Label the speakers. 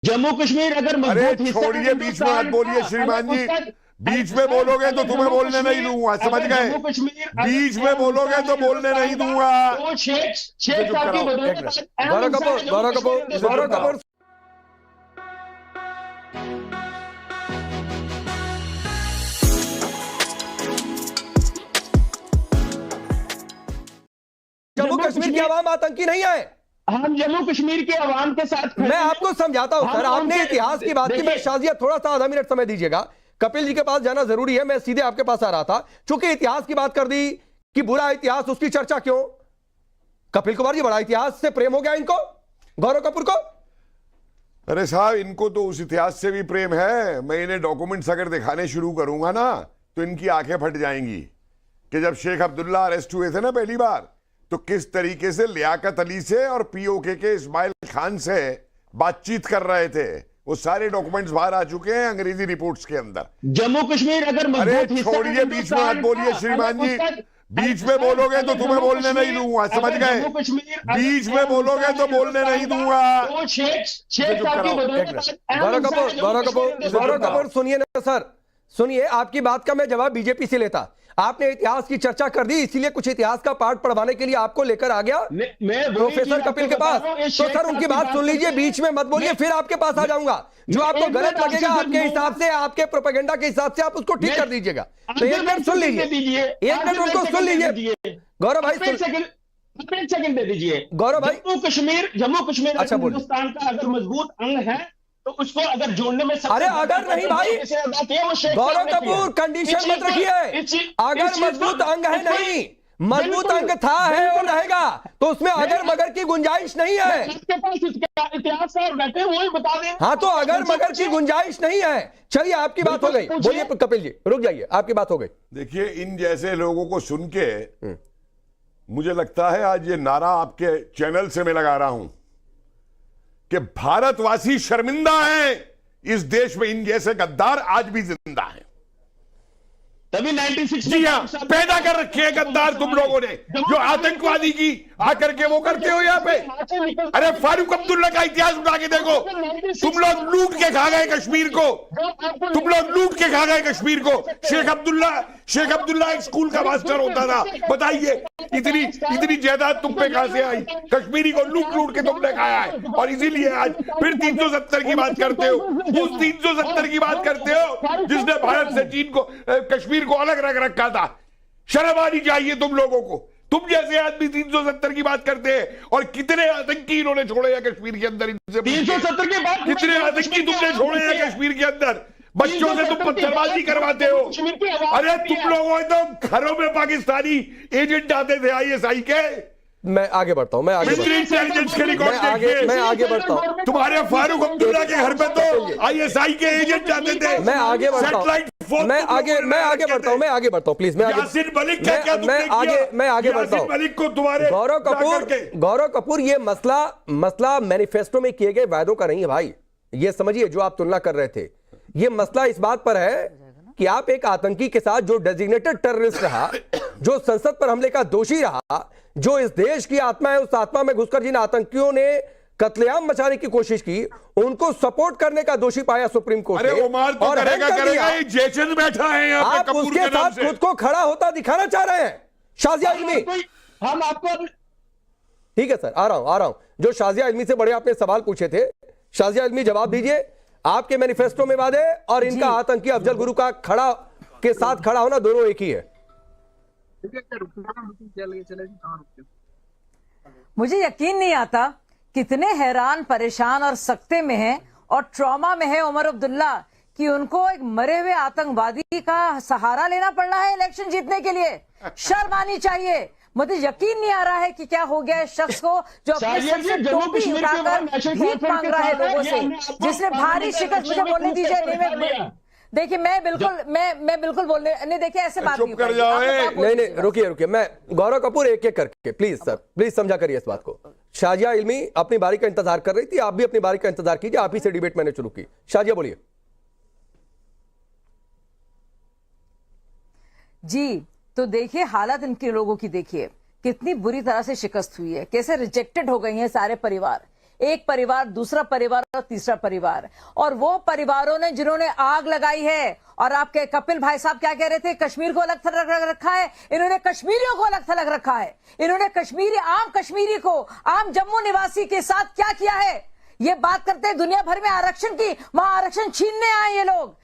Speaker 1: जम्मू कश्मीर अगर
Speaker 2: अरे
Speaker 1: मजबूत हिस्सा
Speaker 2: छोड़िए, बीच में मत बोलिए श्रीमान जी। बीच में बोलोगे तो तुम्हें बोलने नहीं दूंगा, समझ गए? बीच में बोलोगे तो बोलने नहीं दूंगा।
Speaker 1: तो शेख साहब की बदौलत
Speaker 3: गौरव कपूर जम्मू कश्मीर की आवाम आतंकी नहीं है।
Speaker 1: हम जम्मू कश्मीर के अवाम के साथ
Speaker 3: मैं आपको समझाता हूं सर, आपने इतिहास की बात की। मैं शाजिया थोड़ा सा आधा मिनट समय दीजिएगा, कपिल जी के पास जाना जरूरी है। मैं सीधे आपके पास आ रहा था, चूंकि इतिहास की बात कर दी कि बुरा इतिहास, उसकी चर्चा क्यों? कपिल कुमार जी, बड़ा इतिहास से प्रेम हो गया इनको, गौरव कपूर को?
Speaker 2: अरे साहब, इनको तो उस इतिहास से भी प्रेम है। मैं इन्हें डॉक्यूमेंट्स अगर दिखाने शुरू करूंगा ना तो इनकी आंखें फट जाएंगी कि जब शेख अब्दुल्ला अरेस्ट हुए थे ना पहली बार, तो किस तरीके से लियाकत अली से और पीओके के इस्माइल खान से बातचीत कर रहे थे। वो सारे डॉक्यूमेंट्स बाहर आ चुके हैं अंग्रेजी रिपोर्ट्स के अंदर।
Speaker 1: जम्मू कश्मीर अगर मजबूत हिस्सा,
Speaker 2: छोड़िए, बीच में मत बोलिए श्रीमान जी। बीच में बोलोगे तो तुम्हें बोलने नहीं दूंगा, समझ गए? बीच में बोलोगे तो बोलने नहीं दूंगा।
Speaker 1: तो शेख साहब की बदौलत
Speaker 3: गौरव कपूर सुनिए ना सर, सुनिए। आपकी बात का मैं जवाब बीजेपी से लेता। आपने इतिहास की चर्चा कर दी, इसीलिए कुछ इतिहास का पाठ पढ़वाने के लिए आपको लेकर आ गया प्रोफेसर कपिल के पास। तो सर उनकी बात सुन लीजिए, बीच में मत बोलिए, फिर आपके पास आ जाऊंगा। जो आपको गलत लगेगा आपके हिसाब से, आपके प्रोपेगेंडा के हिसाब से, आप उसको ठीक कर दीजिएगा। तो एक मिनट सुन लीजिए, एक मिनट उनको सुन लीजिए। गौरव भाई
Speaker 1: एक सेकंड दे दीजिए।
Speaker 3: गौरव भाई,
Speaker 1: जम्मू कश्मीर
Speaker 3: अच्छा,
Speaker 1: हिंदुस्तान का अगर मजबूत अंग है तो उसको अगर जोड़ने में,
Speaker 3: अरे अगर नहीं भाई, गौरव कपूर कंडीशन मत रखिए। अगर मजबूत अंग है नहीं, मजबूत अंग था, है और रहेगा, तो उसमें अगर मगर की गुंजाइश नहीं है।
Speaker 1: इतिहास सर बैठे वही बता दें।
Speaker 3: हाँ, तो अगर मगर की गुंजाइश नहीं है। चलिए, आपकी बात हो गई, बोलिए कपिल जी, रुक जाइए, आपकी बात हो गई।
Speaker 2: देखिए, इन जैसे लोगों को सुन के मुझे लगता है आज ये नारा आपके चैनल से मैं लगा रहा हूं कि भारतवासी शर्मिंदा हैं। इस देश में इन जैसे गद्दार आज भी जिंदा हैं।
Speaker 1: तभी 96
Speaker 2: जी हाँ, पैदा कर रखे हैं गद्दार तुम लोगों ने, जो आतंकवादी की आकर के वो करते हो यहाँ पे। अरे फारूक अब्दुल्ला का इतिहास उठा के देखो। तुम लोग लूट के खा गए कश्मीर को, तुम लोग लूट के खा गए कश्मीर को। शेख अब्दुल्ला एक स्कूल का मास्टर होता था। बताइए, इतनी जायदाद तुम पे कहां से आई? कश्मीरी को लूट लूट के तुमने खाया है, और इसीलिए आज फिर 370 की बात करते हो। उस 370 की बात करते हो जिसने भारत से चीन को, कश्मीर को अलग रख रखा था। शर्म आनी चाहिए तुम लोगों को। तुम जैसे आदमी 370 की बात करते हैं, और कितने आतंकी इन्होंने छोड़े हैं कश्मीर के अंदर। इनसे
Speaker 1: 370 की बात,
Speaker 2: कितने आतंकी तुमने छोड़े हैं कश्मीर के अंदर? बच्चों से तुम पत्थरबाजी करवाते हो। अरे तुम लोगों तो घरों में पाकिस्तानी एजेंट आते थे ISI के।
Speaker 3: मैं आगे बढ़ता हूं, मैं आगे बढ़ता हूं।
Speaker 2: तुम्हारे फारूक अब्दुल्ला के घर पे तो ISI के एजेंट जाते थे।
Speaker 3: मैं आगे बढ़ता हूं, मैं आगे बढ़ता हूं प्लीज। मैं
Speaker 2: यासिन मलिक
Speaker 3: आगे बढ़ता हूं।
Speaker 2: मलिक को तुम्हारे
Speaker 3: गौरव कपूर, ये मसला मैनिफेस्टो में किए गए वायदों का नहीं है भाई। ये समझिए, जो आप तुलना कर रहे थे, ये मसला इस बात पर है कि आप एक आतंकी के साथ, जो डेजिग्नेटेड टेररिस्ट रहा, जो संसद पर हमले का दोषी रहा, जो इस देश की आत्मा है, उस आत्मा में घुसकर जिन आतंकियों ने कत्लेआम मचाने की कोशिश की, उनको सपोर्ट करने का दोषी पाया सुप्रीम कोर्ट ने।
Speaker 2: और करेगा, जेसन बैठा है
Speaker 3: आप उसके साथ खुद को खड़ा होता दिखाना चाह रहे हैं। शाजिया इल्मी,
Speaker 1: हम आपको,
Speaker 3: ठीक है सर, आ रहा हूं। जो शाजिया इल्मी से बड़े आपने सवाल पूछे थे, शाजिया इल्मी जवाब दीजिए। आपके मैनिफेस्टो में वादे और इनका आतंकी अफजल गुरु का के साथ खड़ा होना दोनों एक ही है।
Speaker 4: मुझे यकीन नहीं आता कितने हैरान, परेशान और सख्ते में है और ट्रॉमा में है उमर अब्दुल्ला कि उनको एक मरे हुए आतंकवादी का सहारा लेना पड़ रहा है इलेक्शन जीतने के लिए। शर्म आनी चाहिए। मुझे यकीन नहीं आ रहा है कि क्या हो गया इस शख्स को, जो अपने सर से टोपी उठाकर भीख मांग रहा है लोगों से, जिसने भारी शिकस्त। मुझे बोलने दीजिए। देखिए, मैं बिल्कुल बोलने नहीं, देखिए ऐसे बात
Speaker 2: चुप कर जाओ।
Speaker 3: नहीं, रुकिए। मैं गौरव कपूर एक एक करके, प्लीज सर, प्लीज समझा करिए इस बात को। शाजिया इल्मी अपनी बारी का इंतजार कर रही थी, आप भी अपनी बारी का इंतजार कीजिए। आप ही से डिबेट मैंने शुरू की। शाजिया बोलिए।
Speaker 4: जी, तो देखिए हालत इनके लोगों की, देखिए कितनी बुरी तरह से शिकस्त हुई है, कैसे रिजेक्टेड हो गई हैं सारे परिवार। एक परिवार, दूसरा परिवार और तीसरा परिवार। और वो परिवारों ने जिन्होंने आग लगाई है, और आपके कपिल भाई साहब क्या कह रहे थे, कश्मीर को अलग थलग रखा है, इन्होंने कश्मीरियों को अलग थलग रखा है। इन्होंने आम कश्मीरी को, आम जम्मू निवासी के साथ क्या किया है, ये बात करते हैं दुनिया भर में आरक्षण की, वहां आरक्षण छीनने आए ये लोग।